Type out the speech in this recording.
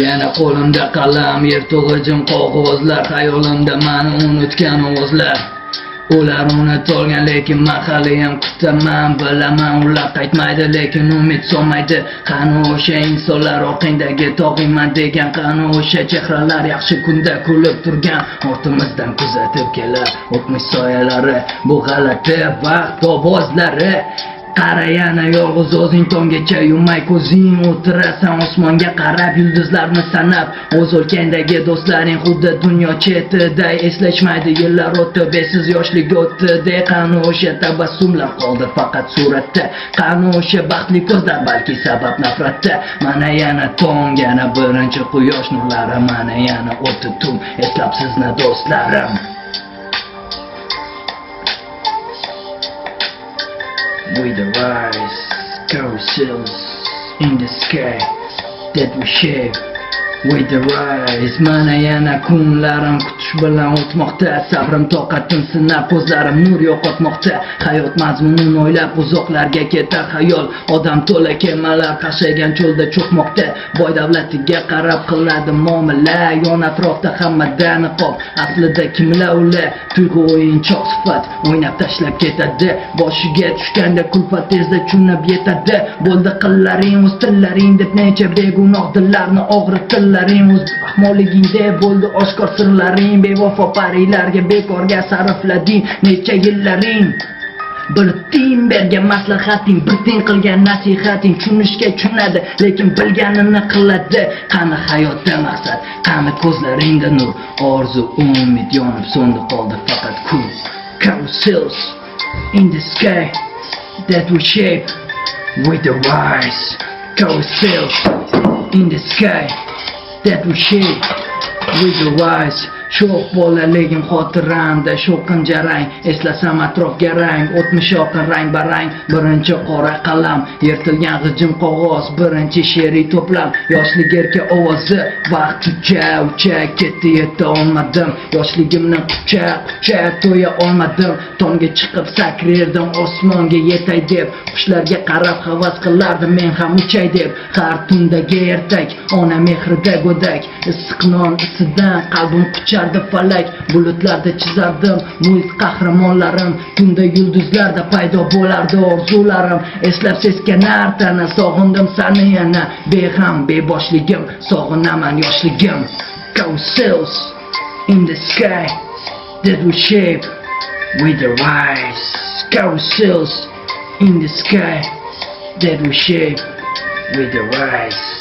Yana qo'limda qalam, yerto'g'ijim qog'ozlar, xayolimda mani unutgan ovozlar. Ular unutolgan lekin men haliyam kutaman, bilaman ular qaytmaydi lekin umid solmaydi. Qani o'sha insonlar orqangdagi tog'ingman degan, qani o'sha chehralar yaxshi kunda kulib turgan, ortimizdan kuzatib kelar o'tmish soyalari, bu g'alati vaqt ovozlari. Qara yana yolg'iz o'zing tonggacha yummay ko'zing, o'tirasan osmonga qarab yulduzlarni sanab. O'z o'lkangdagi do'stlaring xuddi dunyo chetida, eslashmaydi yillar o'tib, esiz yoshlik o'tdi. Qani o'sha tabassumlar qoldi faqat suratda, qani o'sha baxtli ko'zlar balki sabab nafratda. Mana yana tong, yana birinchi quyosh nurlari, mana yana o'tdi tun, eslab sizni do'stlarim. With the rise, carousels in the sky that we share. With the rise, mana yana kunlarim kutish bilan o'tmoqda. Sabrim toqatim sinab, ko'zlarim nur yo'qotmoqda. Hayot mazmunini o'ylab uzoqlarga ketar xayol. Odam to'la kemalar qashagan cho'lda cho'kmoqda. Boy davlatiga qarab qiladi muomala, yon atrofda hammadan niqob. Aslida kimlar ular? Tuyg'u o'yinchoq sifat, o'ynab tashlab ketadi. Boshiga tushganda kulfat tezda tushunib yetadi. Bo'ldi qillaring, o'z tillaring deb necha begunoh dillarni og'ritdilar. O'z ahmoqligingda bo'ldi oshkor sirlaring, bevafo parilarga bekorga sarflading necha yillaring. Birding bergan maslahating, birding qilgan nasihating, tushunishga tushunadi lekin bilganini qiladi. Qani hayotda maqsad, qani ko'zlaringda nur, orzu umid yonib so'ndi qoldi faqat kun. Carousels in the sky that we shape with the rise. Carousels in the sky that we share with the rise. Sho'x bolaligim xotiramda sho'qin jarang, eslasam atrofga rang, o'tmish oqin rang barang. Birinchi qora qalam, yirtilgan g'ijim qog'oz, birinchi she'riy to'plam, yoshlik erka ovozi. Vaqt ucha ketdi, yeta olmadim, yoshligimni qucha to'ya olmadim. Tomga chiqib sakrardim osmonga yetay deb, qushlarga qarab havas qilardim men ham uchay deb. Har tundagi ertak, ona mehrida go'dak, issiq non isidan qalbim quchardi falak. Bulutlarda chizardim mulk qahramonlarim, tunda yulduzlarda paydo bo'lardi orzularim. Eslab seskanar tana, sog'indim sani yana, beham beboshligim, sog'inaman yoshligim. Carousels in the sky that we shape with the rise. Carousels in the sky that we shape with the rise.